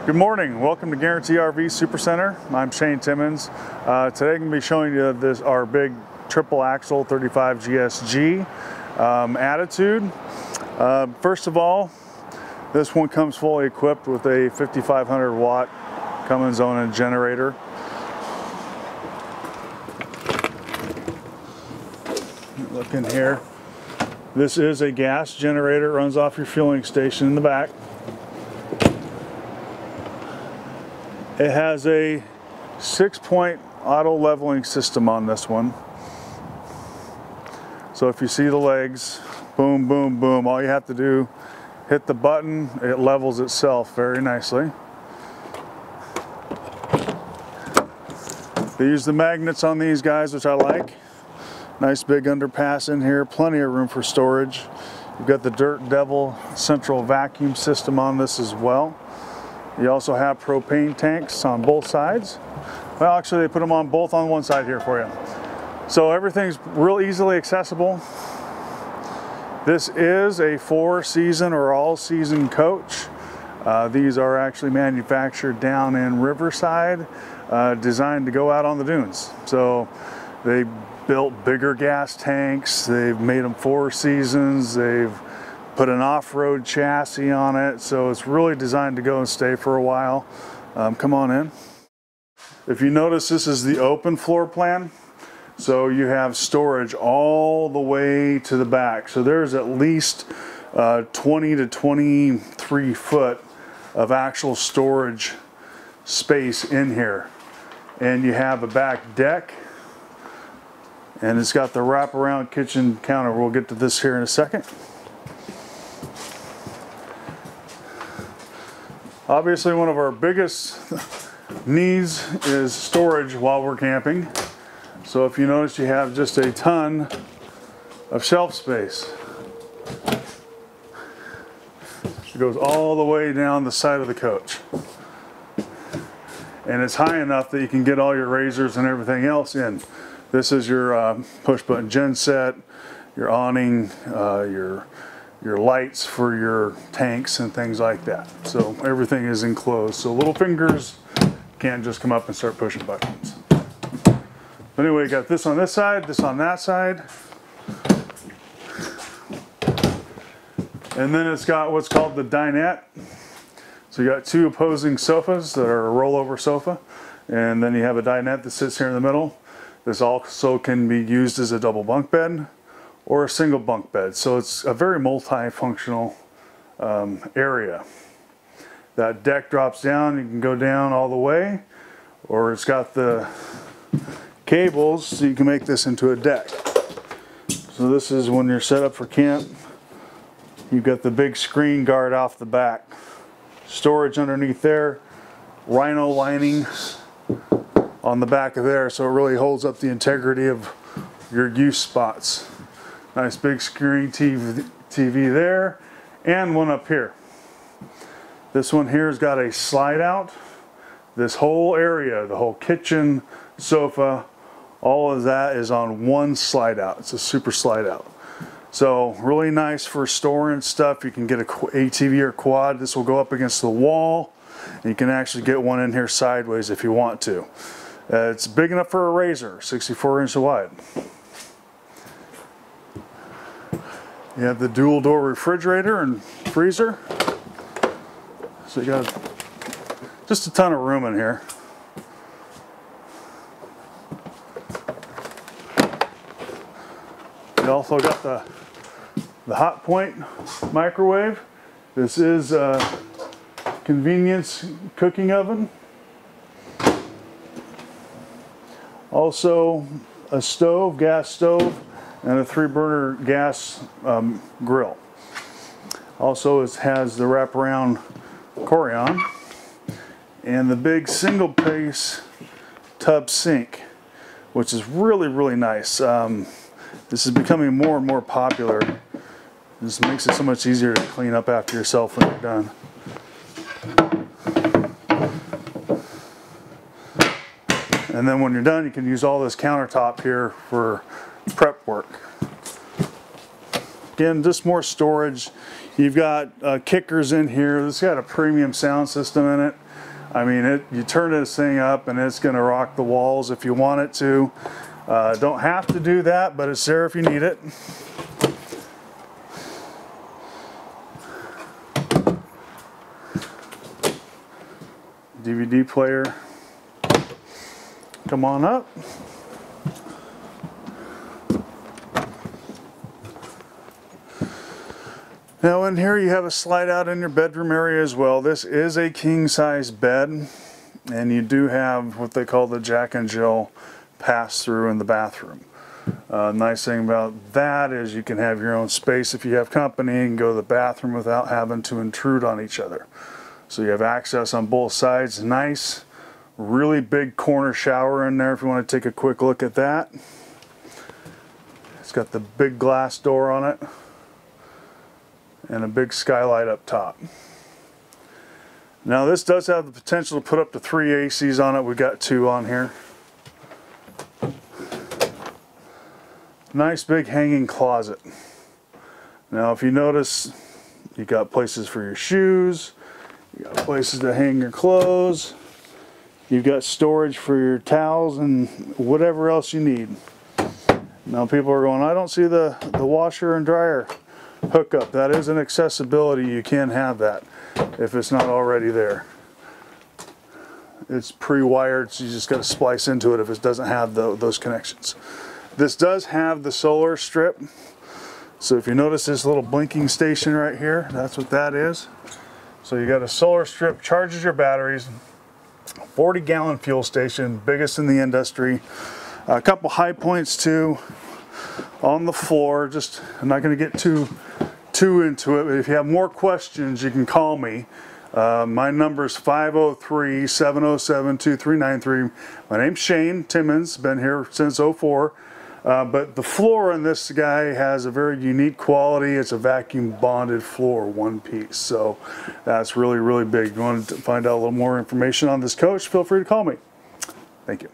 Good morning, welcome to Guaranty RV Supercenter. I'm Shane.Timmons. Today I'm going to be showing you our big triple axle 35 GSG Attitude. First of all, this one comes fully equipped with a 5,500 watt Cummins owned generator. Look in here. This is a gas generator, it runs off your fueling station in the back. It has a 6-point auto leveling system on this one. So if you see the legs, boom, boom, boom, all you have to do, hit the button, it levels itself very nicely. They use the magnets on these guys, which I like. Nice big underpass in here, plenty of room for storage. You've got the Dirt Devil central vacuum system on this as well. You also have propane tanks on both sides. Well, actually they put them on both on one side here for you. So everything's real easily accessible. This is a 4-season or all-season coach. These are actually manufactured down in Riverside, designed to go out on the dunes. So they built bigger gas tanks, they've made them 4 seasons, they've put an off-road chassis on it, so it's really designed to go and stay for a while. Come on in. If you notice, this is the open floor plan, so you have storage all the way to the back. So there's at least 20 to 23 foot of actual storage space in here. And you have a back deck, and it's got the wraparound kitchen counter. We'll get to this here in a second. Obviously, one of our biggest needs is storage while we're camping. So if you notice, you have just a ton of shelf space. It goes all the way down the side of the coach. And it's high enough that you can get all your razors and everything else in. This is your push button gen set, your awning, your lights for your tanks and things like that. So everything is enclosed. So little fingers can't just come up and start pushing buttons. But anyway, you got this on this side, this on that side. And then it's got what's called the dinette. So you got 2 opposing sofas that are a rollover sofa. And then you have a dinette that sits here in the middle. This also can be used as a double bunk bed or a single bunk bed. So it's a very multifunctional area. That deck drops down, you can go down all the way, or it's got the cables so you can make this into a deck. So this is when you're set up for camp. You've got the big screen guard off the back. Storage underneath there, rhino lining on the back of there, so it really holds up the integrity of your use spots. Nice big screen TV there, and one up here. This one here has got a slide out. This whole area, the whole kitchen, sofa, all of that is on one slide out. It's a super slide out. So really nice for storing stuff. You can get a ATV or quad. This will go up against the wall, and you can actually get one in here sideways if you want to. It's big enough for a razor, 64 inches wide. You have the dual door refrigerator and freezer. So you got just a ton of room in here. You also got the hot point microwave. This is a convenience cooking oven. Also a stove, gas stove, and a 3-burner gas grill. Also it has the wraparound Corian and the big single piece tub sink, which is really, really nice. This is becoming more and more popular. This makes it so much easier to clean up after yourself when you're done. And then when you're done, you can use all this countertop here for prep work. Again, just more storage. You've got kickers in here. This got a premium sound system in it. I mean, you turn this thing up and it's going to rock the walls if you want it to. Don't have to do that, but it's there if you need it. DVD player. Come on up. Now in here you have a slide out in your bedroom area as well. This is a king size bed, and you do have what they call the Jack and Jill pass through in the bathroom. Nice thing about that is you can have your own space if you have company and go to the bathroom without having to intrude on each other. So you have access on both sides. Nice, really big corner shower in there if you want to take a quick look at that. It's got the big glass door on it and a big skylight up top. Now this does have the potential to put up to 3 ACs on it. We got 2 on here. Nice big hanging closet. Now if you notice, you got places for your shoes, you got places to hang your clothes, you've got storage for your towels and whatever else you need. Now people are going, I don't see the washer and dryer hookup. That is an accessibility. You can have that if it's not already there. It's pre-wired, so you just got to splice into it if it doesn't have those connections. This does have the solar strip. So if you notice this little blinking station right here, that's what that is. So you got a solar strip, charges your batteries, 40-gallon fuel station, biggest in the industry. A couple high points too on the floor. Just, I'm not going to get too into it, but if you have more questions, you can call me. My number is 503-707-2393. My name's Shane.Timmons, been here since '04. But the floor on this guy has a very unique quality. It's a vacuum bonded floor, one piece. So that's really, really big. If you want to find out a little more information on this coach, feel free to call me. Thank you.